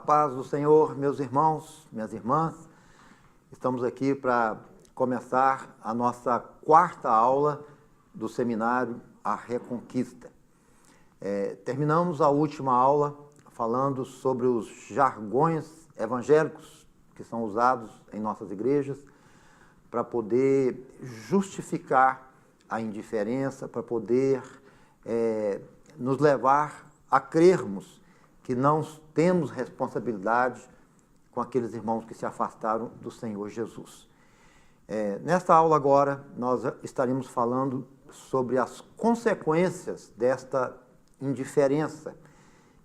paz do Senhor, meus irmãos, minhas irmãs. Estamos aqui para começar a nossa quarta aula do seminário A Reconquista. Terminamos a última aula falando sobre os jargões evangélicos que são usados em nossas igrejas para poder justificar a indiferença, para poder nos levar a crermos que não temos responsabilidade com aqueles irmãos que se afastaram do Senhor Jesus. Nesta aula agora, nós estaremos falando sobre as consequências desta indiferença,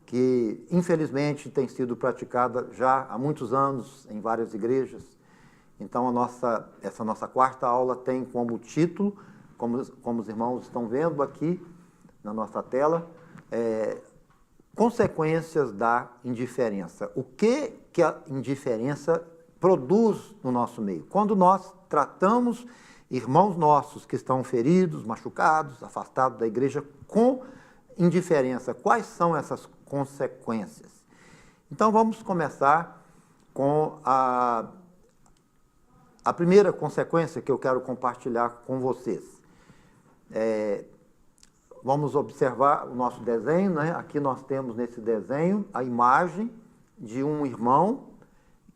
que infelizmente tem sido praticada já há muitos anos em várias igrejas. Então, essa nossa quarta aula tem como título, como os irmãos estão vendo aqui na nossa tela, consequências da indiferença. O que a indiferença produz no nosso meio? Quando nós tratamos irmãos nossos que estão feridos, machucados, afastados da igreja com indiferença, quais são essas consequências? Então vamos começar com a primeira consequência que eu quero compartilhar com vocês. Vamos observar o nosso desenho, né? Aqui nós temos nesse desenho a imagem de um irmão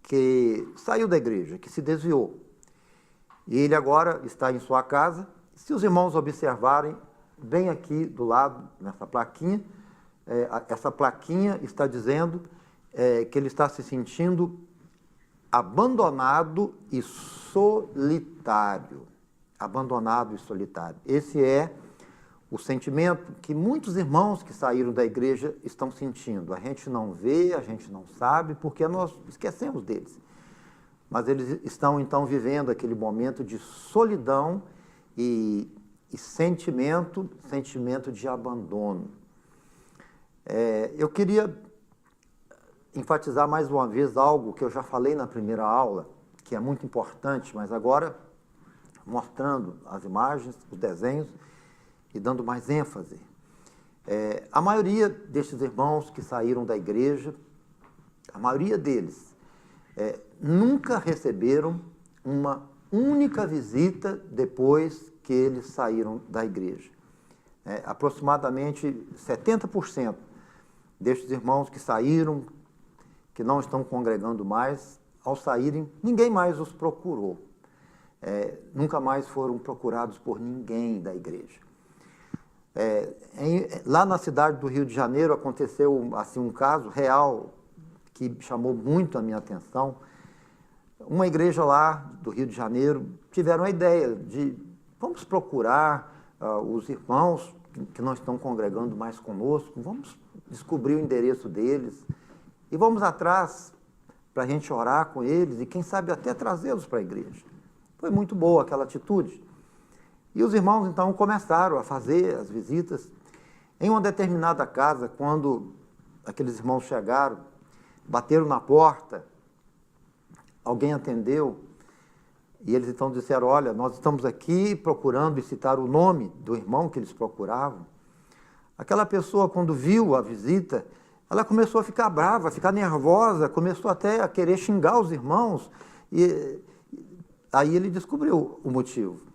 que saiu da igreja, que se desviou. E ele agora está em sua casa. Se os irmãos observarem, bem aqui do lado, nessa plaquinha, essa plaquinha está dizendo que ele está se sentindo abandonado e solitário. Abandonado e solitário. Esse é o sentimento que muitos irmãos que saíram da igreja estão sentindo. A gente não vê, a gente não sabe, porque nós esquecemos deles. Mas eles estão, então, vivendo aquele momento de solidão e sentimento de abandono. Eu queria enfatizar mais uma vez algo que eu já falei na primeira aula, que é muito importante, mas agora, mostrando as imagens, os desenhos, e dando mais ênfase. A maioria destes irmãos que saíram da igreja, a maioria deles, nunca receberam uma única visita depois que eles saíram da igreja. Aproximadamente 70% destes irmãos que saíram, que não estão congregando mais, ao saírem, ninguém mais os procurou. Nunca mais foram procurados por ninguém da igreja. Lá na cidade do Rio de Janeiro aconteceu assim, um caso real que chamou muito a minha atenção. Uma igreja lá do Rio de Janeiro tiveram a ideia de vamos procurar os irmãos que não estão congregando mais conosco, vamos descobrir o endereço deles e vamos atrás para a gente orar com eles e quem sabe até trazê-los para a igreja. Foi muito boa aquela atitude. E os irmãos, então, começaram a fazer as visitas. Em uma determinada casa, quando aqueles irmãos chegaram, bateram na porta, alguém atendeu, e eles então disseram, olha, nós estamos aqui procurando, e citaram o nome do irmão que eles procuravam. Aquela pessoa, quando viu a visita, ela começou a ficar brava, a ficar nervosa, começou até a querer xingar os irmãos, e aí ele descobriu o motivo.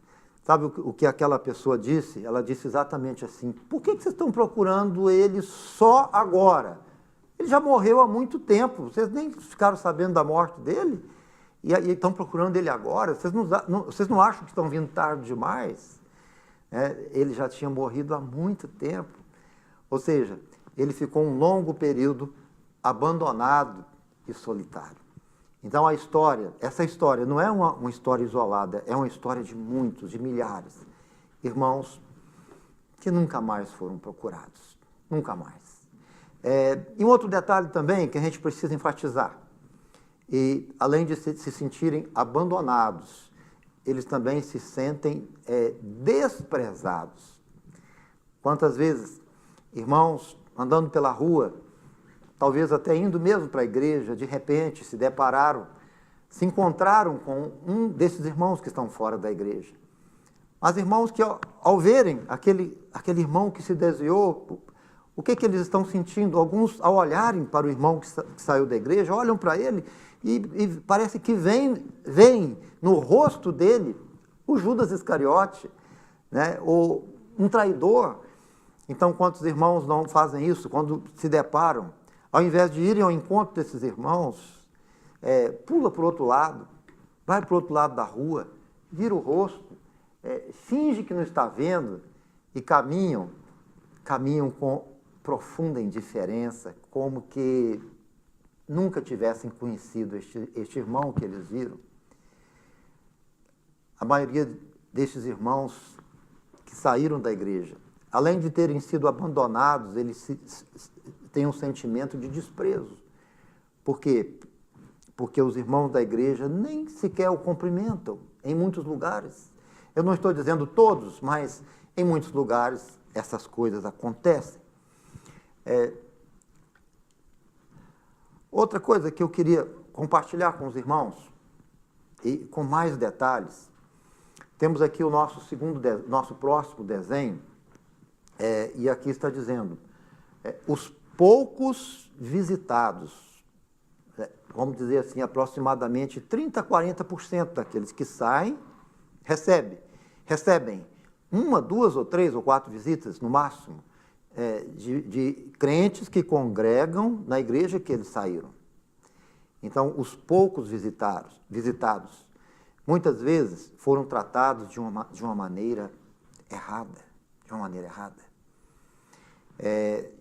Sabe o que aquela pessoa disse? Ela disse exatamente assim, por que vocês estão procurando ele só agora? Ele já morreu há muito tempo, vocês nem ficaram sabendo da morte dele? E estão procurando ele agora? Vocês não acham que estão vindo tarde demais? Ele já tinha morrido há muito tempo. Ou seja, ele ficou um longo período abandonado e solitário. Então essa história não é uma história isolada, é uma história de muitos, de milhares. Irmãos que nunca mais foram procurados, nunca mais. E um outro detalhe também que a gente precisa enfatizar, e além de se sentirem abandonados, eles também se sentem desprezados. Quantas vezes, irmãos andando pela rua, talvez até indo mesmo para a igreja, de repente se depararam, se encontraram com um desses irmãos que estão fora da igreja. Mas irmãos que ao verem aquele irmão que se desviou, O que eles estão sentindo? Alguns, ao olharem para o irmão que saiu da igreja, olham para ele e parece que vem no rosto dele o Judas Iscariote, né? Ou um traidor. Então, quantos irmãos não fazem isso quando se deparam? Ao invés de irem ao encontro desses irmãos, pula para o outro lado, vai para o outro lado da rua, vira o rosto, finge que não está vendo e caminham com profunda indiferença, como que nunca tivessem conhecido este irmão que eles viram. A maioria destes irmãos que saíram da igreja, além de terem sido abandonados, eles têm um sentimento de desprezo. Por quê? Porque os irmãos da igreja nem sequer o cumprimentam em muitos lugares. Eu não estou dizendo todos, mas em muitos lugares essas coisas acontecem. Outra coisa que eu queria compartilhar com os irmãos, e com mais detalhes, temos aqui o nosso próximo desenho, e aqui está dizendo, os poucos visitados, vamos dizer assim, aproximadamente 30% a 40% daqueles que saem, recebem 1, 2 ou 3 ou 4 visitas, no máximo, de crentes que congregam na igreja que eles saíram. Então, os poucos visitados, muitas vezes foram tratados de uma maneira errada.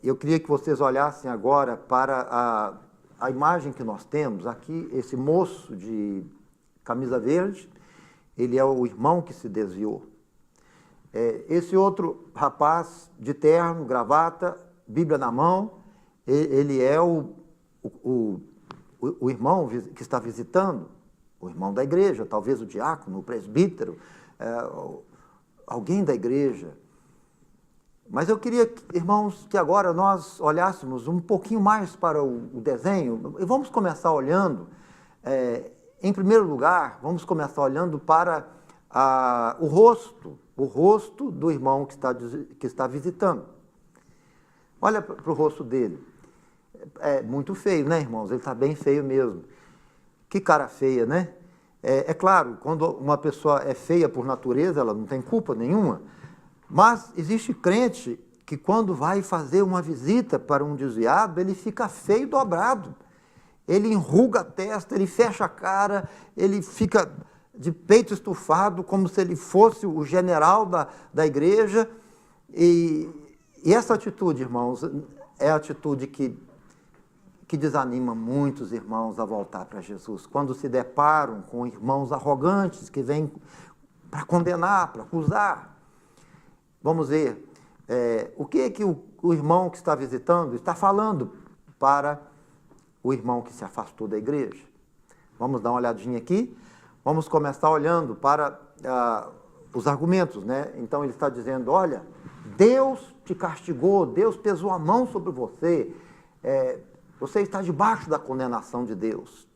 Eu queria que vocês olhassem agora para a imagem que nós temos aqui, esse moço de camisa verde, ele é o irmão que se desviou. Esse outro rapaz de terno, gravata, Bíblia na mão, ele é o irmão que está visitando, o irmão da igreja, talvez o diácono, o presbítero, alguém da igreja. Mas eu queria, irmãos, que agora nós olhássemos um pouquinho mais para o desenho, e vamos começar olhando, em primeiro lugar, vamos começar olhando para o rosto do irmão que está visitando. Olha para o rosto dele. É muito feio, né, irmãos? Ele está bem feio mesmo. Que cara feia, né? É claro, quando uma pessoa é feia por natureza, ela não tem culpa nenhuma. Mas existe crente que quando vai fazer uma visita para um desviado, ele fica feio dobrado. Ele enruga a testa, ele fecha a cara, ele fica de peito estufado, como se ele fosse o general da igreja. E essa atitude, irmãos, é a atitude que desanima muitos irmãos a voltar para Jesus. Quando se deparam com irmãos arrogantes que vêm para condenar, para acusar. Vamos ver o que o irmão que está visitando está falando para o irmão que se afastou da igreja. Vamos dar uma olhadinha aqui. Vamos começar olhando para os argumentos, né? Então ele está dizendo, olha, Deus te castigou, Deus pesou a mão sobre você, você está debaixo da condenação de Deus.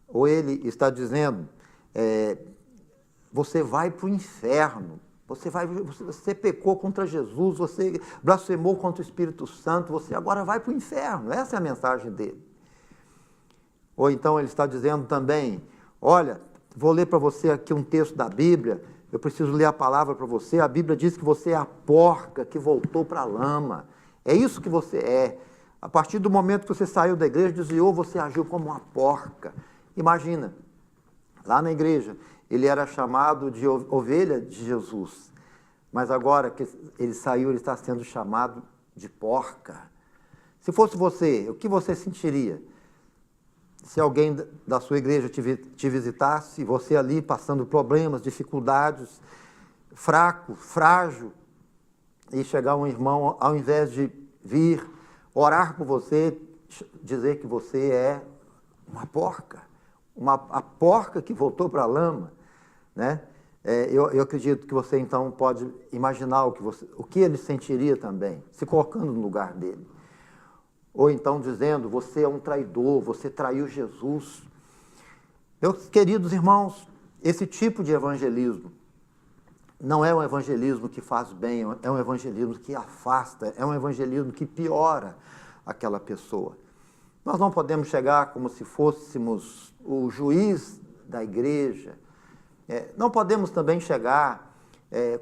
Ou ele está dizendo, você vai para o inferno, você pecou contra Jesus, você blasfemou contra o Espírito Santo, você agora vai para o inferno. Essa é a mensagem dele. Ou então ele está dizendo também, olha, vou ler para você aqui um texto da Bíblia, eu preciso ler a palavra para você. A Bíblia diz que você é a porca que voltou para a lama. É isso que você é. A partir do momento que você saiu da igreja, desviou, você agiu como uma porca. Imagina, lá na igreja, ele era chamado de ovelha de Jesus. Mas agora que ele saiu, ele está sendo chamado de porca. Se fosse você, o que você sentiria? Se alguém da sua igreja te visitasse, você ali passando problemas, dificuldades, fraco, frágil, e chegar um irmão, ao invés de vir orar por você, dizer que você é uma porca, a porca que voltou para a lama, né? Eu acredito que você então pode imaginar o que ele sentiria também, se colocando no lugar dele. Ou então dizendo, você é um traidor, você traiu Jesus. Meus queridos irmãos, esse tipo de evangelismo não é um evangelismo que faz bem, é um evangelismo que afasta, é um evangelismo que piora aquela pessoa. Nós não podemos chegar como se fôssemos o juiz da igreja, não podemos também chegar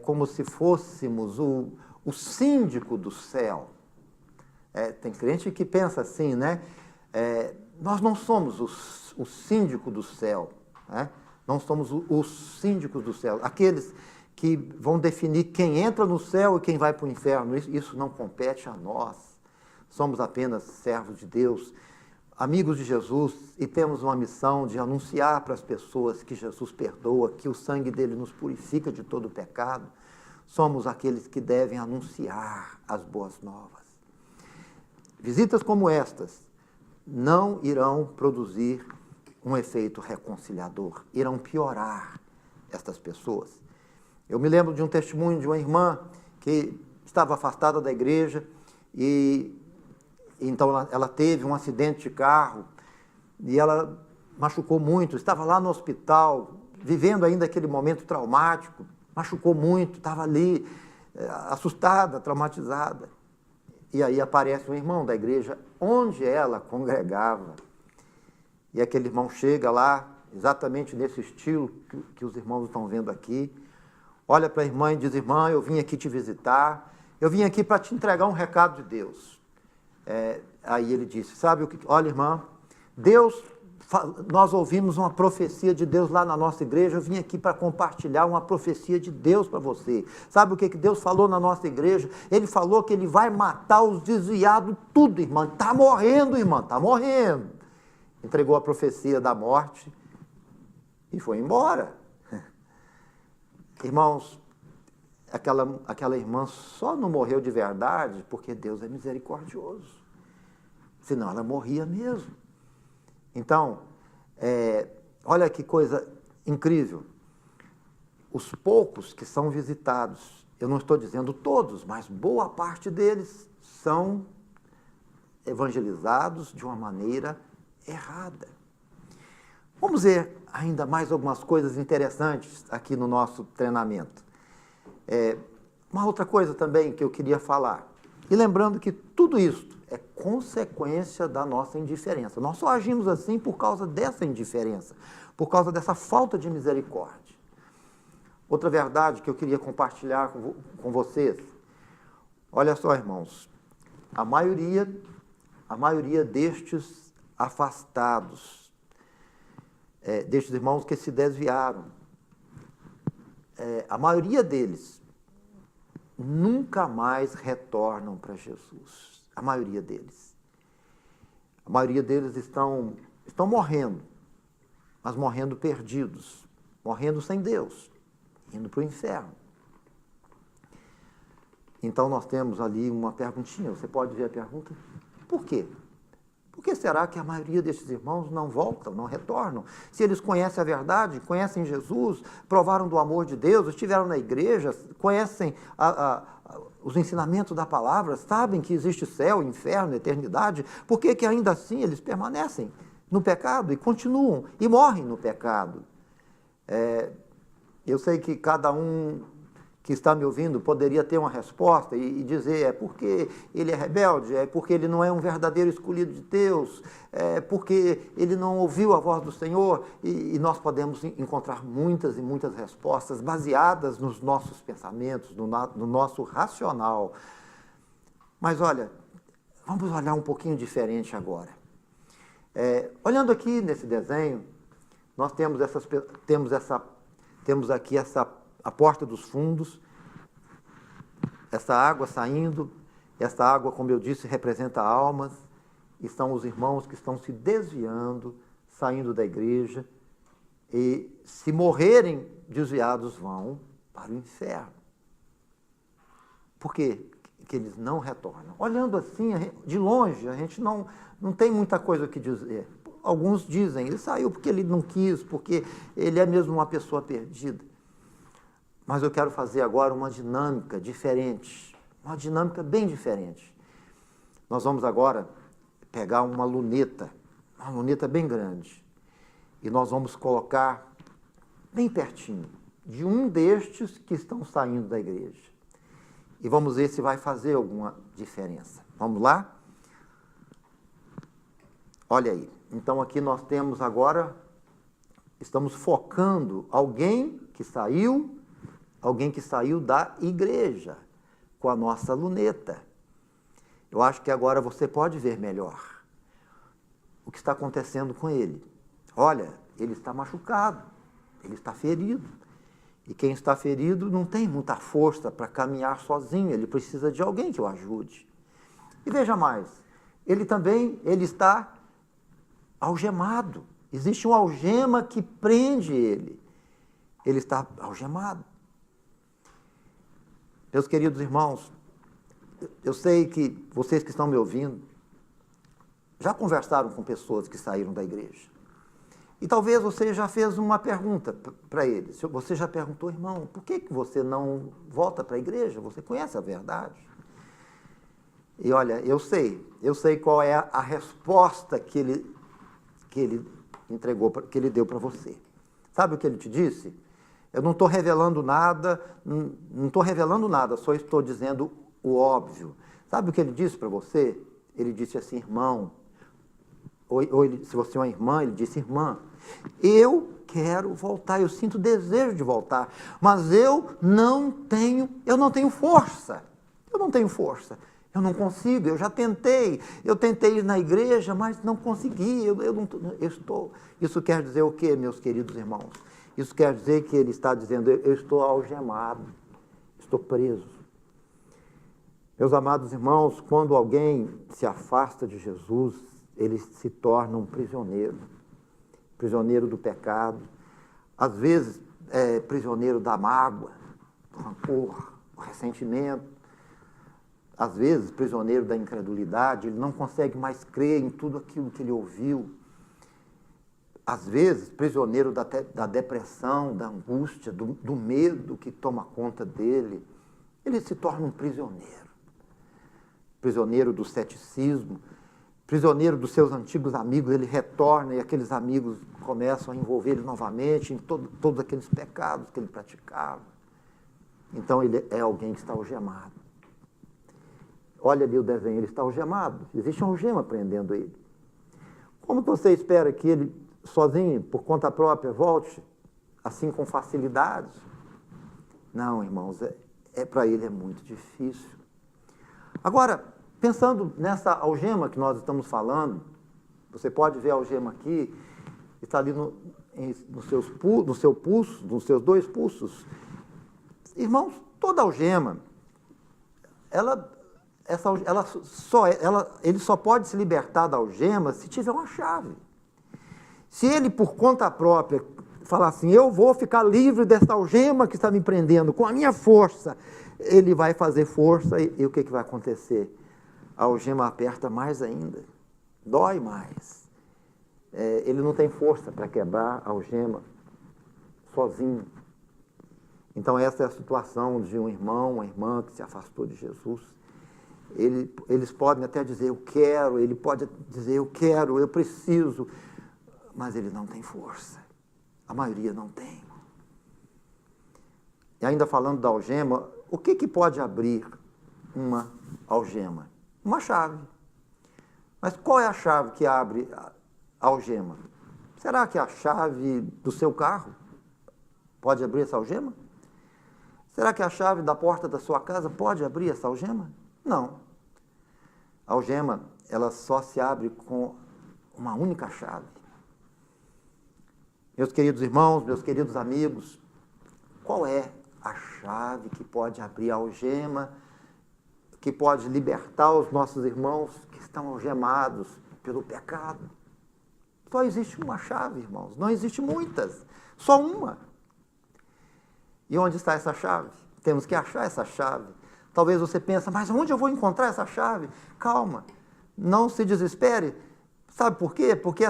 como se fôssemos o síndico do céu. Tem crente que pensa assim, né? Nós não somos o síndico do céu, né? Não somos os síndicos do céu, aqueles que vão definir quem entra no céu e quem vai para o inferno. Isso não compete a nós. Somos apenas servos de Deus, amigos de Jesus, e temos uma missão de anunciar para as pessoas que Jesus perdoa, que o sangue dele nos purifica de todo o pecado. Somos aqueles que devem anunciar as boas novas. Visitas como estas não irão produzir um efeito reconciliador, irão piorar estas pessoas. Eu me lembro de um testemunho de uma irmã que estava afastada da igreja e então ela teve um acidente de carro e ela machucou muito, estava lá no hospital, vivendo ainda aquele momento traumático, machucou muito, estava ali assustada, traumatizada. E aí aparece um irmão da igreja onde ela congregava. E aquele irmão chega lá, exatamente nesse estilo que os irmãos estão vendo aqui, olha para a irmã e diz: irmã, eu vim aqui te visitar, eu vim aqui para te entregar um recado de Deus. Aí ele disse: sabe o que? Olha, irmã, nós ouvimos uma profecia de Deus lá na nossa igreja, eu vim aqui para compartilhar uma profecia de Deus para você. Sabe o que Deus falou na nossa igreja? Ele falou que ele vai matar os desviados tudo, irmã. Está morrendo, irmã, está morrendo. Entregou a profecia da morte e foi embora. Irmãos, aquela irmã só não morreu de verdade porque Deus é misericordioso. Senão ela morria mesmo. Então, olha que coisa incrível. Os poucos que são visitados, eu não estou dizendo todos, mas boa parte deles são evangelizados de uma maneira errada. Vamos ver ainda mais algumas coisas interessantes aqui no nosso treinamento. Uma outra coisa também que eu queria falar, e lembrando que tudo isso é consequência da nossa indiferença. Nós só agimos assim por causa dessa indiferença, por causa dessa falta de misericórdia. Outra verdade que eu queria compartilhar com vocês, olha só, irmãos, a maioria destes afastados, destes irmãos que se desviaram, a maioria deles nunca mais retornam para Jesus. A maioria deles. A maioria deles estão morrendo, mas morrendo perdidos, morrendo sem Deus, indo para o inferno. Então nós temos ali uma perguntinha, você pode ver a pergunta? Por quê? Por que será que a maioria desses irmãos não voltam, não retornam? Se eles conhecem a verdade, conhecem Jesus, provaram do amor de Deus, estiveram na igreja, conhecem os ensinamentos da palavra, sabem que existe céu, inferno, eternidade, por que ainda assim eles permanecem no pecado e continuam e morrem no pecado? Eu sei que cada um que está me ouvindo poderia ter uma resposta e dizer: é porque ele é rebelde, é porque ele não é um verdadeiro escolhido de Deus, é porque ele não ouviu a voz do Senhor, e nós podemos encontrar muitas e muitas respostas baseadas nos nossos pensamentos, no nosso racional. Mas olha, vamos olhar um pouquinho diferente agora. Olhando aqui nesse desenho, nós temos aqui a porta dos fundos, essa água saindo, essa água, como eu disse, representa almas, e são os irmãos que estão se desviando, saindo da igreja, e se morrerem desviados vão para o inferno. Por quê que eles não retornam? Olhando assim, de longe, a gente não tem muita coisa o que dizer. Alguns dizem: ele saiu porque ele não quis, porque ele é mesmo uma pessoa perdida. Mas eu quero fazer agora uma dinâmica diferente, uma dinâmica bem diferente. Nós vamos agora pegar uma luneta bem grande, e nós vamos colocar bem pertinho de um destes que estão saindo da igreja. E vamos ver se vai fazer alguma diferença. Vamos lá? Olha aí. Então aqui nós temos agora, estamos focando alguém que saiu da igreja, com a nossa luneta. Eu acho que agora você pode ver melhor o que está acontecendo com ele. Olha, ele está machucado, ele está ferido. E quem está ferido não tem muita força para caminhar sozinho, ele precisa de alguém que o ajude. E veja mais, ele está algemado. Existe uma algema que prende ele. Ele está algemado. Meus queridos irmãos, eu sei que vocês que estão me ouvindo já conversaram com pessoas que saíram da igreja. E talvez você já fez uma pergunta para eles. Você já perguntou, irmão, por que você não volta para a igreja? Você conhece a verdade? E olha, eu sei qual é a resposta que ele entregou, que ele deu para você. Sabe o que ele te disse? Eu não estou revelando nada, só estou dizendo o óbvio. Sabe o que ele disse para você? Ele disse assim, irmão, se você é uma irmã, ele disse, irmã, eu quero voltar, eu sinto desejo de voltar, mas eu não tenho força, eu não consigo, eu já tentei, eu tentei ir na igreja, mas não consegui, Isso quer dizer o quê, meus queridos irmãos? Isso quer dizer que ele está dizendo, eu estou algemado, estou preso. Meus amados irmãos, quando alguém se afasta de Jesus, ele se torna um prisioneiro do pecado, às vezes prisioneiro da mágoa, do rancor, do ressentimento, às vezes prisioneiro da incredulidade, ele não consegue mais crer em tudo aquilo que ele ouviu, às vezes prisioneiro da depressão, da angústia, do medo que toma conta dele, ele se torna um prisioneiro do ceticismo, prisioneiro dos seus antigos amigos, ele retorna e aqueles amigos começam a envolver ele novamente em todos aqueles pecados que ele praticava. Então ele é alguém que está algemado. Olha ali o desenho, ele está algemado, existe uma algema prendendo ele. Como que você espera que ele, sozinho, por conta própria, volte assim com facilidade? Não, irmãos, para ele é muito difícil. Agora, pensando nessa algema que nós estamos falando, você pode ver a algema aqui, está ali nos seus pulso, nos seus dois pulsos. Irmãos, toda algema, ele só pode se libertar da algema se tiver uma chave. Se ele, por conta própria, falar assim, eu vou ficar livre dessa algema que está me prendendo, com a minha força, ele vai fazer força e o que vai acontecer? A algema aperta mais ainda, dói mais. Ele não tem força para quebrar a algema sozinho. Então essa é a situação de um irmão, uma irmã que se afastou de Jesus. Eles podem até dizer, eu quero, ele pode dizer, eu preciso, mas ele não tem força. A maioria não tem. E ainda falando da algema, o que pode abrir uma algema? Uma chave. Mas qual é a chave que abre a algema? Será que a chave do seu carro pode abrir essa algema? Será que a chave da porta da sua casa pode abrir essa algema? Não. A algema, ela só se abre com uma única chave. Meus queridos irmãos, meus queridos amigos, qual é a chave que pode abrir a algema, que pode libertar os nossos irmãos que estão algemados pelo pecado? Só existe uma chave, irmãos, não existe muitas, só uma. E onde está essa chave? Temos que achar essa chave. Talvez você pense, mas onde eu vou encontrar essa chave? Calma, não se desespere. Sabe por quê? Porque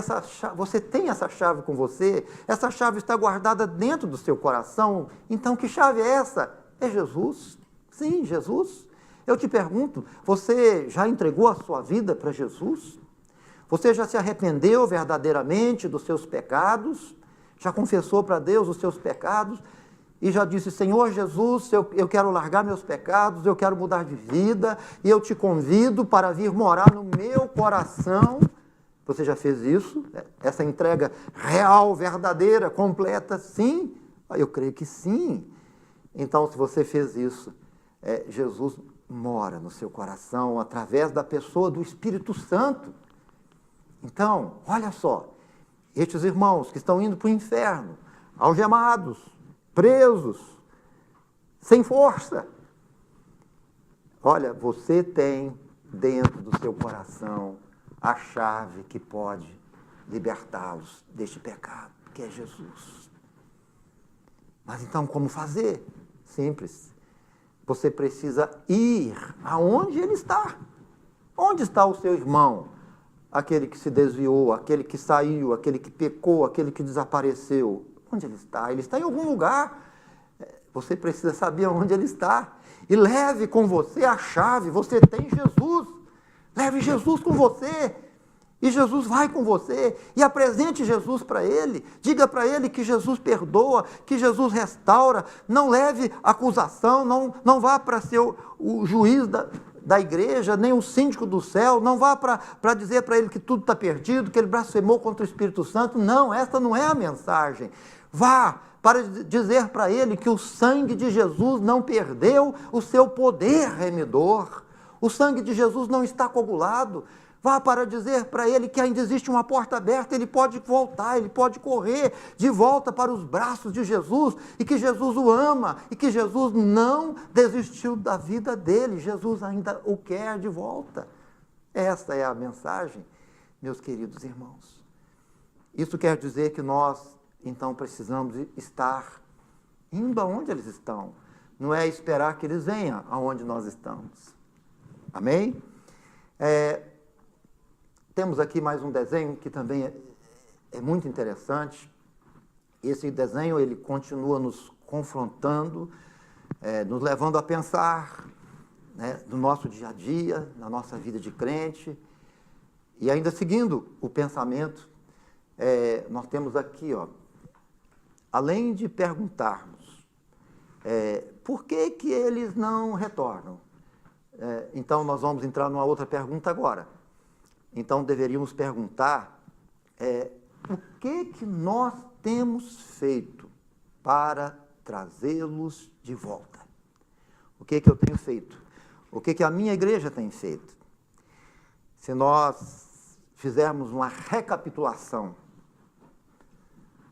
você tem essa chave com você, essa chave está guardada dentro do seu coração. Então, que chave é essa? É Jesus. Sim, Jesus. Eu te pergunto, você já entregou a sua vida para Jesus? Você já se arrependeu verdadeiramente dos seus pecados? Já confessou para Deus os seus pecados? e já disse: Senhor Jesus, eu quero largar meus pecados, eu quero mudar de vida, e eu te convido para vir morar no meu coração. Você já fez isso? Essa entrega real, verdadeira, completa? Sim? Eu creio que sim. Então, se você fez isso, Jesus mora no seu coração através da pessoa do Espírito Santo. Então, olha só, estes irmãos que estão indo para o inferno, algemados, presos, sem força. Olha, você tem dentro do seu coração a chave que pode libertá-los deste pecado, que é Jesus. Mas então, como fazer? Simples. Você precisa ir aonde ele está. Onde está o seu irmão? Aquele que se desviou, aquele que saiu, aquele que pecou, aquele que desapareceu. Onde ele está? Ele está em algum lugar. Você precisa saber onde ele está. E leve com você a chave. Você tem Jesus. Leve Jesus com você. E Jesus vai com você. E apresente Jesus para ele. Diga para ele que Jesus perdoa, que Jesus restaura. Não leve acusação, não vá para ser o juiz da igreja, nem o síndico do céu. Não vá para dizer para ele que tudo está perdido, que ele blasfemou contra o Espírito Santo. Não, esta não é a mensagem. Vá para dizer para ele que o sangue de Jesus não perdeu o seu poder remidor. O sangue de Jesus não está coagulado. Vá para dizer para ele que ainda existe uma porta aberta, ele pode voltar, ele pode correr de volta para os braços de Jesus, e que Jesus o ama, e que Jesus não desistiu da vida dele, Jesus ainda o quer de volta. Esta é a mensagem, meus queridos irmãos. Isso quer dizer que nós, então, precisamos estar indo aonde eles estão. Não é esperar que eles venham aonde nós estamos. Amém? Temos aqui mais um desenho que também é muito interessante. Esse desenho, ele continua nos confrontando, nos levando a pensar, né, no nosso dia a dia, na nossa vida de crente. E ainda seguindo o pensamento, nós temos aqui, ó, além de perguntarmos por que eles não retornam, então nós vamos entrar numa outra pergunta agora. Então deveríamos perguntar o que nós temos feito para trazê-los de volta? O que eu tenho feito? O que a minha igreja tem feito? Se nós fizermos uma recapitulação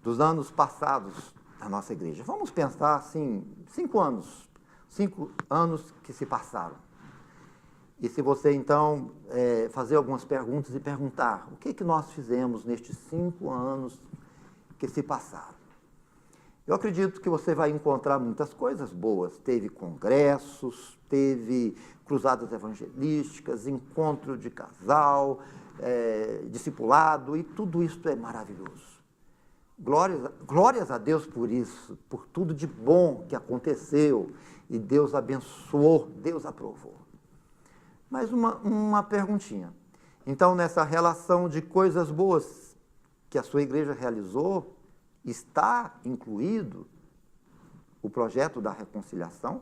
dos anos passados da nossa igreja, vamos pensar assim, 5 anos que se passaram. E se você, então, fazer algumas perguntas e perguntar o que nós fizemos nestes 5 anos que se passaram. Eu acredito que você vai encontrar muitas coisas boas. Teve congressos, teve cruzadas evangelísticas, encontro de casal, discipulado, e tudo isso é maravilhoso. Glórias a Deus por isso, por tudo de bom que aconteceu, e Deus abençoou, Deus aprovou. Mas uma perguntinha. Então, nessa relação de coisas boas que a sua igreja realizou, está incluído o projeto da reconciliação?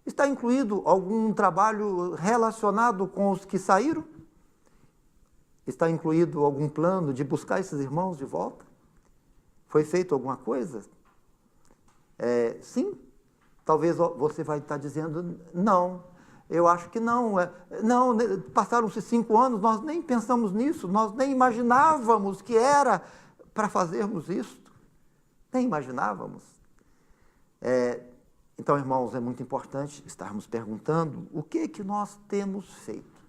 Está incluído algum trabalho relacionado com os que saíram? Está incluído algum plano de buscar esses irmãos de volta? Foi feito alguma coisa? Sim? Talvez você vai estar dizendo, não. Eu acho que não. Não, passaram-se 5 anos, nós nem pensamos nisso, nós nem imaginávamos que era para fazermos isto. Nem imaginávamos. Então, irmãos, é muito importante estarmos perguntando o que nós temos feito.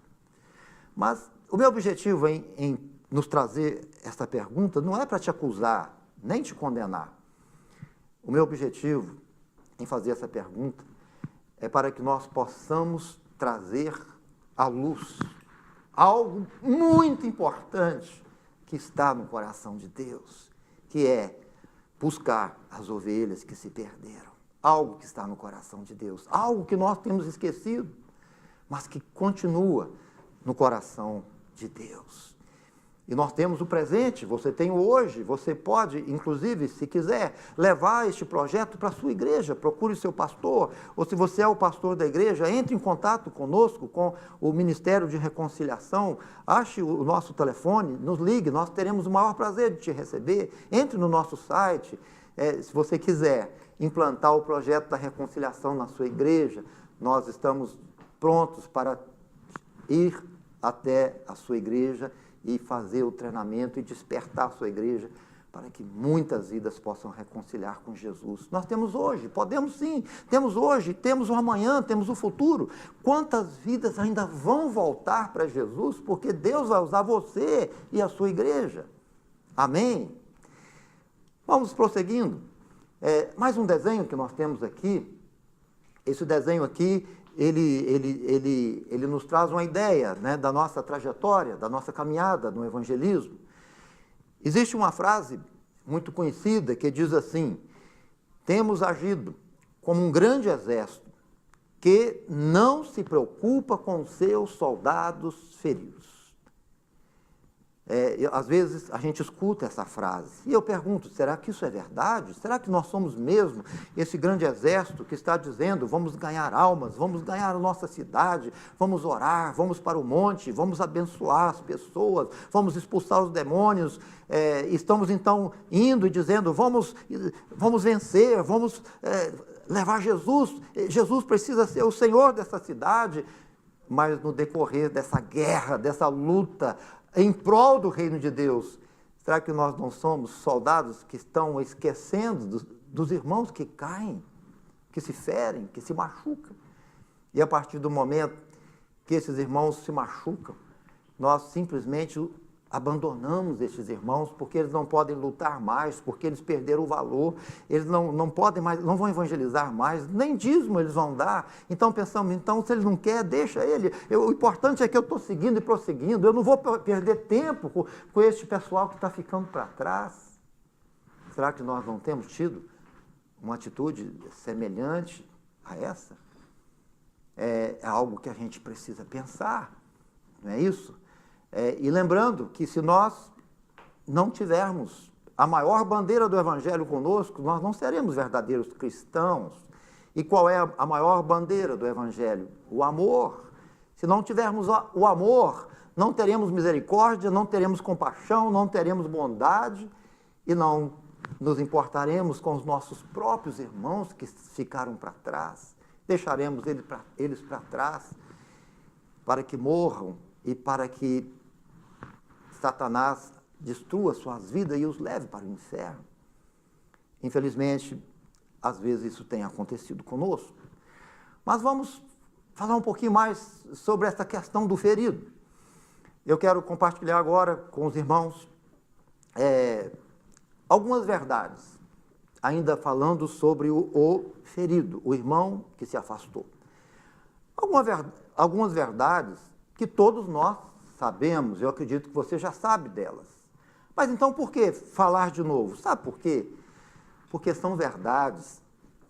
Mas o meu objetivo em nos trazer esta pergunta não é para te acusar, nem te condenar. O meu objetivo em fazer essa pergunta é para que nós possamos trazer à luz algo muito importante que está no coração de Deus, que é buscar as ovelhas que se perderam. Algo que está no coração de Deus, algo que nós temos esquecido, mas que continua no coração de Deus. E nós temos o presente, você tem o hoje, você pode, inclusive, se quiser, levar este projeto para a sua igreja, procure o seu pastor, ou se você é o pastor da igreja, entre em contato conosco, com o Ministério de Reconciliação, ache o nosso telefone, nos ligue, nós teremos o maior prazer de te receber, entre no nosso site, se você quiser implantar o projeto da reconciliação na sua igreja, nós estamos prontos para ir até a sua igreja e fazer o treinamento e despertar a sua igreja para que muitas vidas possam reconciliar com Jesus. Nós temos hoje, podemos sim, temos hoje, temos o amanhã, temos o futuro. Quantas vidas ainda vão voltar para Jesus, porque Deus vai usar você e a sua igreja. Amém? Vamos prosseguindo. Mais um desenho que nós temos aqui. Esse desenho aqui, ele nos traz uma ideia, né, da nossa trajetória, da nossa caminhada no evangelismo. Existe uma frase muito conhecida que diz assim: temos agido como um grande exército que não se preocupa com seus soldados feridos. Às vezes a gente escuta essa frase e eu pergunto, será que isso é verdade? Será que nós somos mesmo esse grande exército que está dizendo vamos ganhar almas, vamos ganhar a nossa cidade, vamos orar, vamos para o monte, vamos abençoar as pessoas, vamos expulsar os demônios, estamos então indo e dizendo vamos vencer, vamos levar Jesus, Jesus precisa ser o Senhor dessa cidade, mas no decorrer dessa guerra, dessa luta, em prol do reino de Deus, será que nós não somos soldados que estão esquecendo dos irmãos que caem, que se ferem, que se machucam? E a partir do momento que esses irmãos se machucam, nós simplesmente abandonamos esses irmãos porque eles não podem lutar mais, porque eles perderam o valor, eles não podem mais, não vão evangelizar mais, nem dízimo eles vão dar. Então pensamos, então se eles não querem, deixa ele. O importante é que eu estou seguindo e prosseguindo, eu não vou perder tempo com este pessoal que está ficando para trás. Será que nós não temos tido uma atitude semelhante a essa? É algo que a gente precisa pensar, não é isso? E lembrando que se nós não tivermos a maior bandeira do Evangelho conosco, nós não seremos verdadeiros cristãos. E qual é a maior bandeira do Evangelho? O amor. Se não tivermos o amor, não teremos misericórdia, não teremos compaixão, não teremos bondade e não nos importaremos com os nossos próprios irmãos que ficaram para trás. Deixaremos eles para trás para que morram e para que Satanás destrua suas vidas e os leve para o inferno. Infelizmente, às vezes isso tem acontecido conosco. Mas vamos falar um pouquinho mais sobre essa questão do ferido. Eu quero compartilhar agora com os irmãos algumas verdades, ainda falando sobre o ferido, o irmão que se afastou. Algumas verdades que todos nós sabemos, eu acredito que você já sabe delas. Mas então por que falar de novo? Sabe por quê? Porque são verdades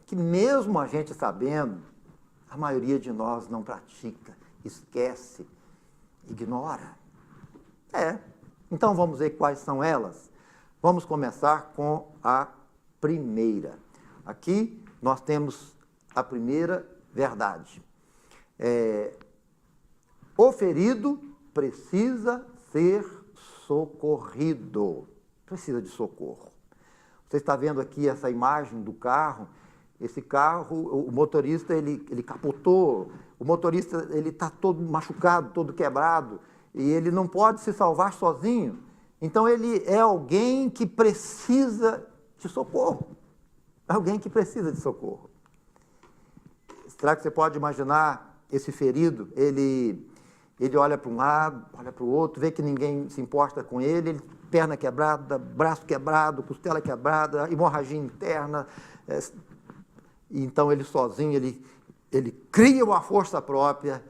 que mesmo a gente sabendo, a maioria de nós não pratica, esquece, ignora. Então vamos ver quais são elas. Vamos começar com a primeira. Aqui nós temos a primeira verdade. O ferido precisa ser socorrido. Precisa de socorro. Você está vendo aqui essa imagem do carro. Esse carro, o motorista, ele capotou. O motorista, ele está todo machucado, todo quebrado. E ele não pode se salvar sozinho. Então, ele é alguém que precisa de socorro. Alguém que precisa de socorro. Será que você pode imaginar esse ferido? Ele olha para um lado, olha para o outro, vê que ninguém se importa com ele, perna quebrada, braço quebrado, costela quebrada, hemorragia interna. Então ele sozinho, ele cria uma força própria,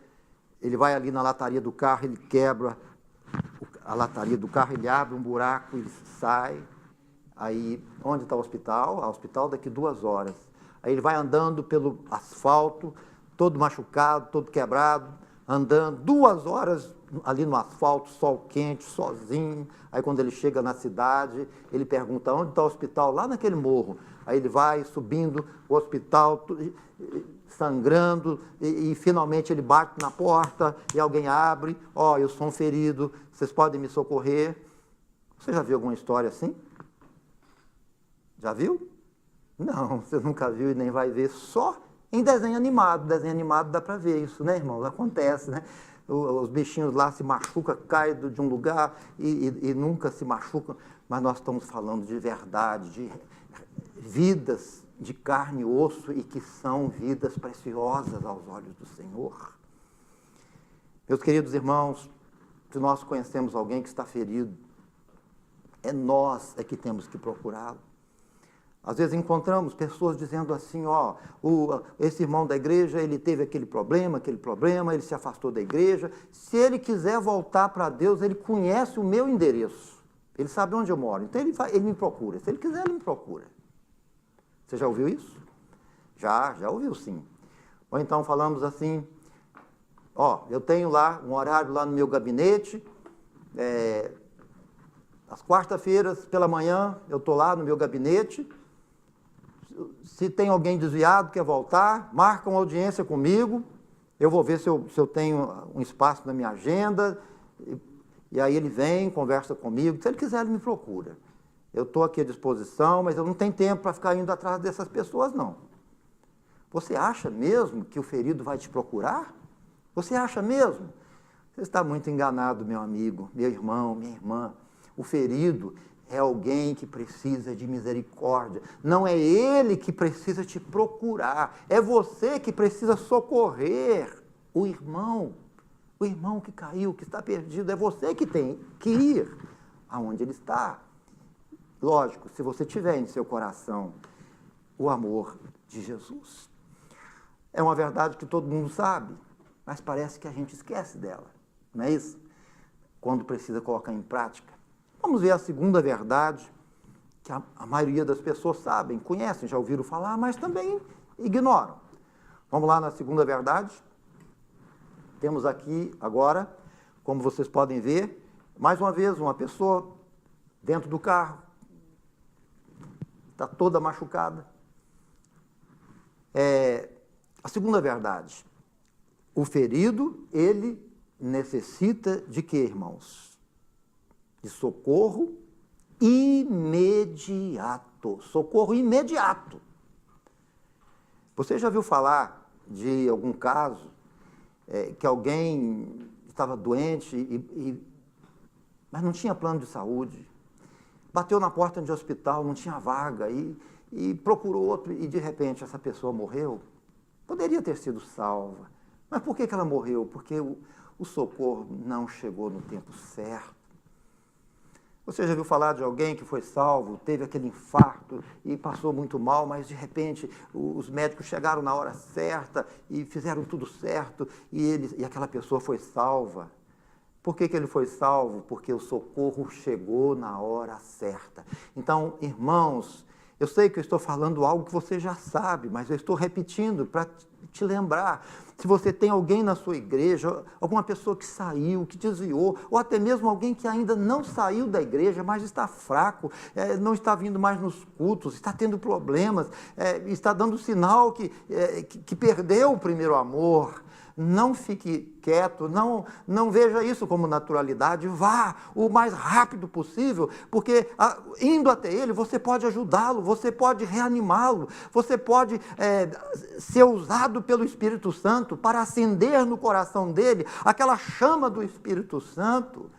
ele vai ali na lataria do carro, ele quebra a lataria do carro, ele abre um buraco, ele sai. Aí, onde está o hospital? O hospital daqui 2 horas. Aí ele vai andando pelo asfalto, todo machucado, todo quebrado, andando 2 horas ali no asfalto, sol quente, sozinho. Aí quando ele chega na cidade, ele pergunta onde está o hospital, lá naquele morro. Aí ele vai subindo o hospital, sangrando, e finalmente ele bate na porta e alguém abre. Ó, eu sou um ferido, vocês podem me socorrer. Você já viu alguma história assim? Já viu? Não, você nunca viu e nem vai ver, só em desenho animado. Desenho animado dá para ver isso, né, irmãos? Acontece, né? Os bichinhos lá se machucam, caem de um lugar e nunca se machucam, mas nós estamos falando de verdade, de vidas de carne e osso e que são vidas preciosas aos olhos do Senhor. Meus queridos irmãos, se nós conhecemos alguém que está ferido, é nós que temos que procurá-lo. Às vezes encontramos pessoas dizendo assim, ó, esse irmão da igreja, ele teve aquele problema, ele se afastou da igreja. Se ele quiser voltar para Deus, ele conhece o meu endereço. Ele sabe onde eu moro, então ele me procura. Se ele quiser, ele me procura. Você já ouviu isso? Já ouviu sim. Ou então falamos assim, ó, eu tenho lá um horário lá no meu gabinete, às quarta-feiras pela manhã, eu estou lá no meu gabinete. Se tem alguém desviado, quer voltar, marca uma audiência comigo, eu vou ver se eu tenho um espaço na minha agenda, e aí ele vem, conversa comigo. Se ele quiser, ele me procura. Eu estou aqui à disposição, mas eu não tenho tempo para ficar indo atrás dessas pessoas, não. Você acha mesmo que o ferido vai te procurar? Você acha mesmo? Você está muito enganado, meu amigo, meu irmão, minha irmã. O ferido é alguém que precisa de misericórdia. Não é ele que precisa te procurar. É você que precisa socorrer o irmão que caiu, que está perdido. É você que tem que ir aonde ele está. Lógico, se você tiver em seu coração o amor de Jesus. É uma verdade que todo mundo sabe, mas parece que a gente esquece dela. Não é isso? Quando precisa colocar em prática. Vamos ver a segunda verdade, que a maioria das pessoas sabem, conhecem, já ouviram falar, mas também ignoram. Vamos lá na segunda verdade. Temos aqui agora, como vocês podem ver, mais uma vez, uma pessoa dentro do carro, está toda machucada. A segunda verdade, o ferido, ele necessita de quê, irmãos? De socorro imediato. Socorro imediato. Você já viu falar de algum caso que alguém estava doente, mas não tinha plano de saúde? Bateu na porta de um hospital, não tinha vaga, e procurou outro, e de repente essa pessoa morreu? Poderia ter sido salva. Mas por que ela morreu? Porque o socorro não chegou no tempo certo. Você já viu falar de alguém que foi salvo, teve aquele infarto e passou muito mal, mas de repente os médicos chegaram na hora certa e fizeram tudo certo e aquela pessoa foi salva? Por que ele foi salvo? Porque o socorro chegou na hora certa. Então, irmãos, eu sei que eu estou falando algo que você já sabe, mas eu estou repetindo para te lembrar. Se você tem alguém na sua igreja, alguma pessoa que saiu, que desviou, ou até mesmo alguém que ainda não saiu da igreja, mas está fraco, não está vindo mais nos cultos, está tendo problemas, está dando sinal que perdeu o primeiro amor, não fique quieto, não veja isso como naturalidade, vá o mais rápido possível, porque indo até ele, você pode ajudá-lo, você pode reanimá-lo, você pode ser usado pelo Espírito Santo para acender no coração dele aquela chama do Espírito Santo.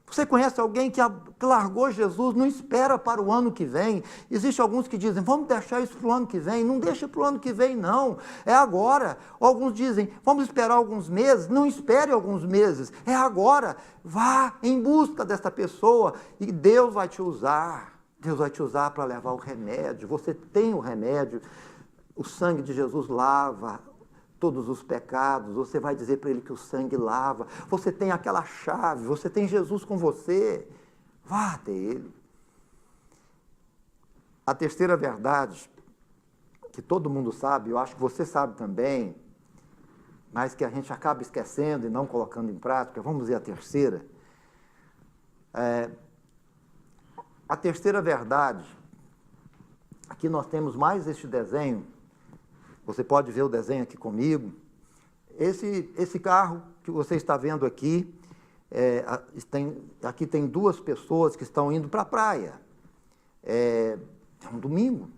Você conhece alguém que largou Jesus, não espera para o ano que vem? Existem alguns que dizem, vamos deixar isso para o ano que vem. Não deixa para o ano que vem, não. É agora. Alguns dizem, vamos esperar alguns meses. Não espere alguns meses. É agora. Vá em busca dessa pessoa e Deus vai te usar. Deus vai te usar para levar o remédio. Você tem o remédio. O sangue de Jesus lava todos os pecados, você vai dizer para ele que o sangue lava, você tem aquela chave, você tem Jesus com você, vá até ele. A terceira verdade, que todo mundo sabe, eu acho que você sabe também, mas que a gente acaba esquecendo e não colocando em prática. Vamos ver a terceira. A terceira verdade, aqui nós temos mais este desenho, você pode ver o desenho aqui comigo. Esse carro que você está vendo aqui, aqui tem duas pessoas que estão indo para a praia. É um domingo,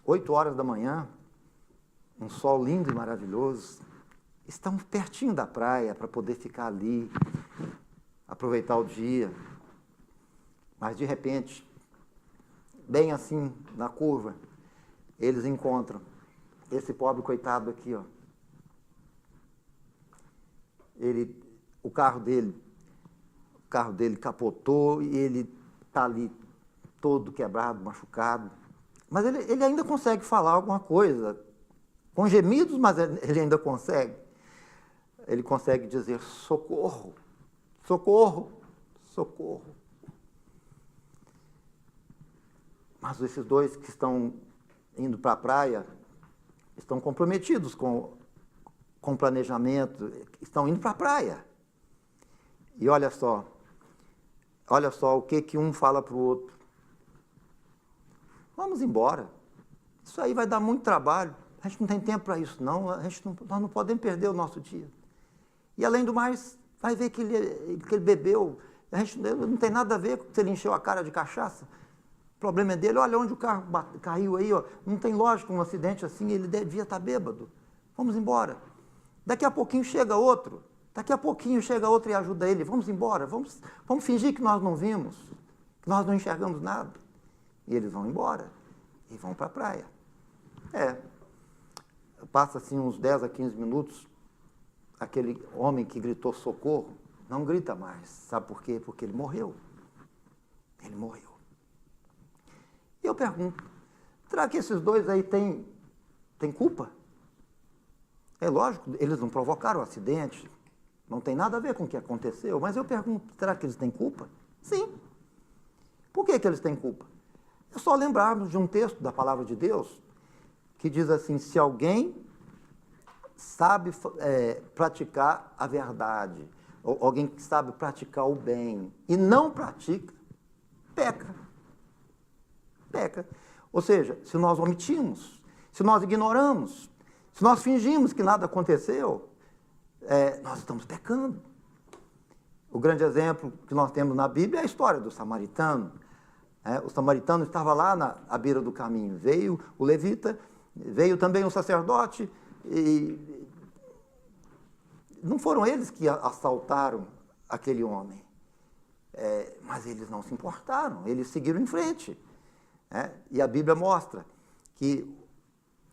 8 horas da manhã, um sol lindo e maravilhoso. Estão pertinho da praia para poder ficar ali, aproveitar o dia. Mas, de repente, bem assim, na curva, eles encontram esse pobre coitado aqui, ó. O carro dele capotou e ele está ali todo quebrado, machucado. Mas ele ainda consegue falar alguma coisa, com gemidos, mas ele ainda consegue. Ele consegue dizer: socorro, socorro, socorro. Mas esses dois que estão indo para a praia estão comprometidos com planejamento, estão indo para a praia. E olha só o que um fala para o outro. Vamos embora. Isso aí vai dar muito trabalho. A gente não tem tempo para isso, não. Nós não podemos perder o nosso dia. E, além do mais, vai ver que ele bebeu. Não tem nada a ver com se ele encheu a cara de cachaça. O problema é dele. Olha onde o carro caiu aí. Ó. Não tem lógica um acidente assim, ele devia estar bêbado. Vamos embora. Daqui a pouquinho chega outro. E ajuda ele. Vamos embora. Vamos fingir que nós não vimos, que nós não enxergamos nada. E eles vão embora e vão para a praia. Passa assim uns 10 a 15 minutos, aquele homem que gritou socorro, não grita mais. Sabe por quê? Porque ele morreu. Ele morreu. E eu pergunto, será que esses dois aí têm culpa? É lógico, eles não provocaram o acidente, não tem nada a ver com o que aconteceu, mas eu pergunto, será que eles têm culpa? Sim. Por que eles têm culpa? É só lembrarmos de um texto da Palavra de Deus que diz assim: se alguém sabe praticar a verdade, ou alguém que sabe praticar o bem e não pratica, peca. Peca. Ou seja, se nós omitimos, se nós ignoramos, se nós fingimos que nada aconteceu, nós estamos pecando. O grande exemplo que nós temos na Bíblia é a história do samaritano. O samaritano estava lá à beira do caminho. Veio o levita, veio também o sacerdote, e não foram eles que assaltaram aquele homem. Mas eles não se importaram, eles seguiram em frente. E a Bíblia mostra que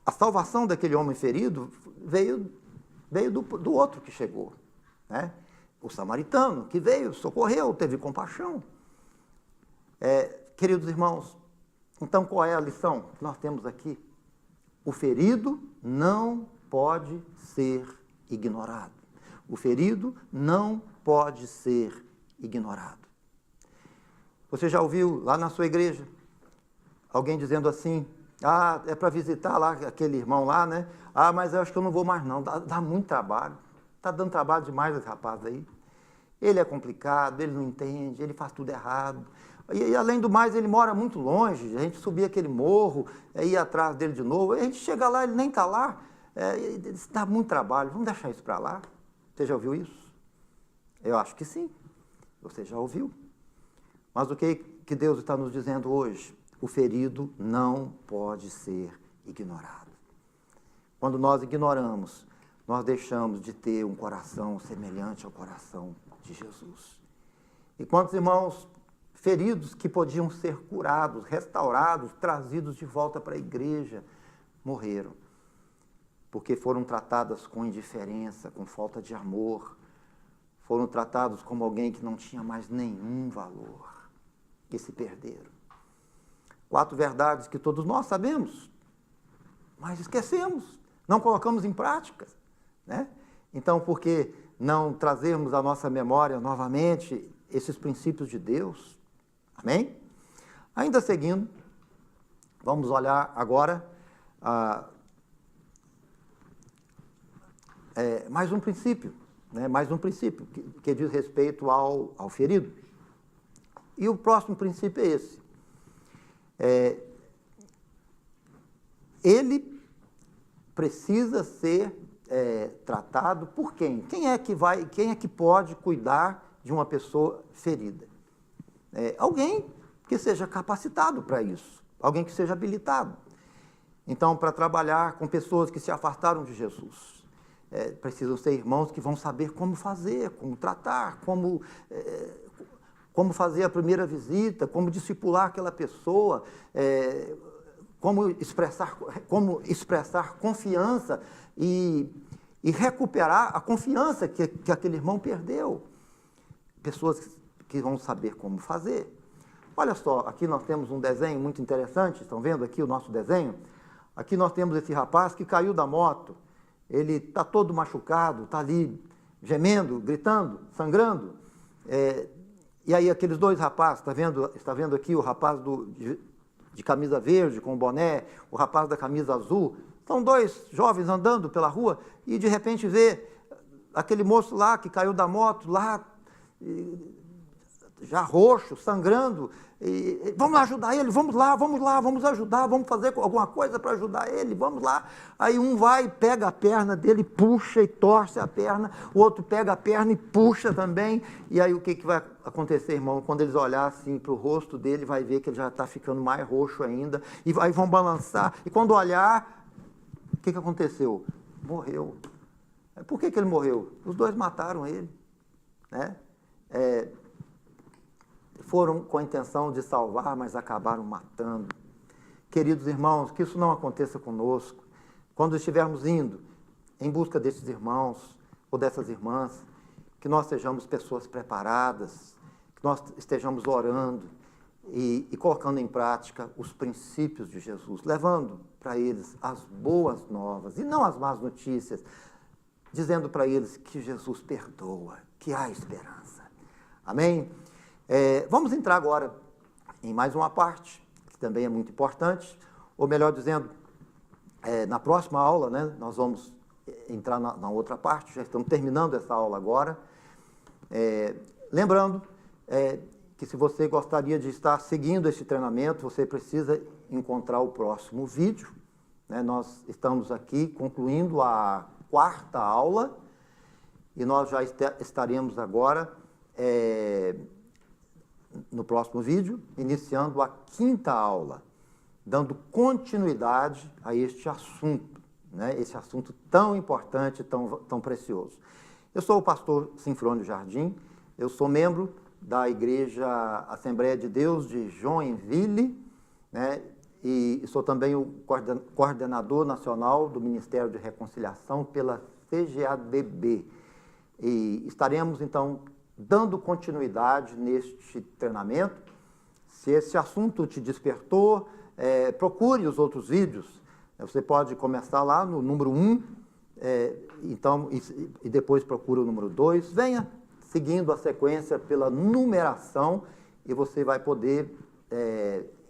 a salvação daquele homem ferido veio do outro que chegou. O samaritano que veio, socorreu, teve compaixão. Queridos irmãos, então qual é a lição que nós temos aqui? O ferido não pode ser ignorado. O ferido não pode ser ignorado. Você já ouviu lá na sua igreja alguém dizendo assim: é para visitar lá aquele irmão lá, né? Mas eu acho que eu não vou mais não, dá muito trabalho. Está dando trabalho demais esse rapaz aí. Ele é complicado, ele não entende, ele faz tudo errado. E, além do mais, ele mora muito longe, a gente subia aquele morro, ir atrás dele de novo, a gente chega lá, ele nem está lá, dá muito trabalho, vamos deixar isso para lá. Você já ouviu isso? Eu acho que sim, você já ouviu. Mas o que Deus está nos dizendo hoje? O ferido não pode ser ignorado. Quando nós ignoramos, nós deixamos de ter um coração semelhante ao coração de Jesus. E quantos irmãos feridos que podiam ser curados, restaurados, trazidos de volta para a igreja, morreram, porque foram tratadas com indiferença, com falta de amor, foram tratados como alguém que não tinha mais nenhum valor, e se perderam. 4 verdades que todos nós sabemos, mas esquecemos, não colocamos em prática, né? Então, por que não trazermos à nossa memória novamente esses princípios de Deus? Amém? Ainda seguindo, vamos olhar agora mais um princípio, né? Mais um princípio que diz respeito ao ferido. E o próximo princípio é esse. Ele precisa ser tratado por quem? Quem é que pode cuidar de uma pessoa ferida? Alguém que seja capacitado para isso, alguém que seja habilitado. Então, para trabalhar com pessoas que se afastaram de Jesus, precisam ser irmãos que vão saber como fazer, como tratar, como fazer a primeira visita, como discipular aquela pessoa, como expressar confiança e recuperar a confiança que aquele irmão perdeu. Pessoas que vão saber como fazer. Olha só, aqui nós temos um desenho muito interessante, estão vendo aqui o nosso desenho? Aqui nós temos esse rapaz que caiu da moto, ele está todo machucado, está ali gemendo, gritando, sangrando. E aí aqueles dois rapazes, está vendo aqui o rapaz de camisa verde com boné, o rapaz da camisa azul, são dois jovens andando pela rua e de repente vê aquele moço lá que caiu da moto, lá já roxo, sangrando, e vamos ajudar ele, vamos lá, vamos ajudar, vamos fazer alguma coisa para ajudar ele, vamos lá. Aí um vai, pega a perna dele, puxa e torce a perna, o outro pega a perna e puxa também, e aí o que vai acontecer, irmão? Quando eles olharem assim para o rosto dele, vai ver que ele já está ficando mais roxo ainda, e aí vão balançar, e quando olhar, o que aconteceu? Morreu. Por que ele morreu? Os dois mataram ele, né? Foram com a intenção de salvar, mas acabaram matando. Queridos irmãos, que isso não aconteça conosco. Quando estivermos indo em busca desses irmãos ou dessas irmãs, que nós sejamos pessoas preparadas, que nós estejamos orando e colocando em prática os princípios de Jesus, levando para eles as boas novas e não as más notícias, dizendo para eles que Jesus perdoa, que há esperança. Amém? Vamos entrar agora em mais uma parte, que também é muito importante, ou melhor dizendo, na próxima aula, né, nós vamos entrar na outra parte, já estamos terminando essa aula agora. Lembrando que se você gostaria de estar seguindo esse treinamento, você precisa encontrar o próximo vídeo, né? Nós estamos aqui concluindo a 4ª aula, e nós já estaremos agora no próximo vídeo, iniciando a 5ª aula, dando continuidade a este assunto, né? Esse assunto tão importante, tão precioso. Eu sou o pastor Sinfrônio Jardim, eu sou membro da Igreja Assembleia de Deus de Joinville, né? E sou também o coordenador nacional do Ministério de Reconciliação pela CGADB. E estaremos, então, dando continuidade neste treinamento. Se esse assunto te despertou, procure os outros vídeos. Você pode começar lá no número 1, então, e depois procura o número 2. Venha seguindo a sequência pela numeração e você vai poder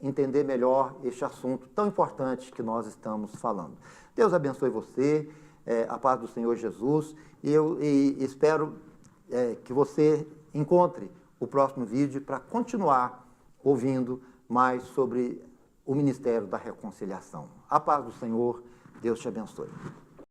entender melhor este assunto tão importante que nós estamos falando. Deus abençoe você, a paz do Senhor Jesus, e espero que você encontre o próximo vídeo para continuar ouvindo mais sobre o Ministério da Reconciliação. A paz do Senhor, Deus te abençoe.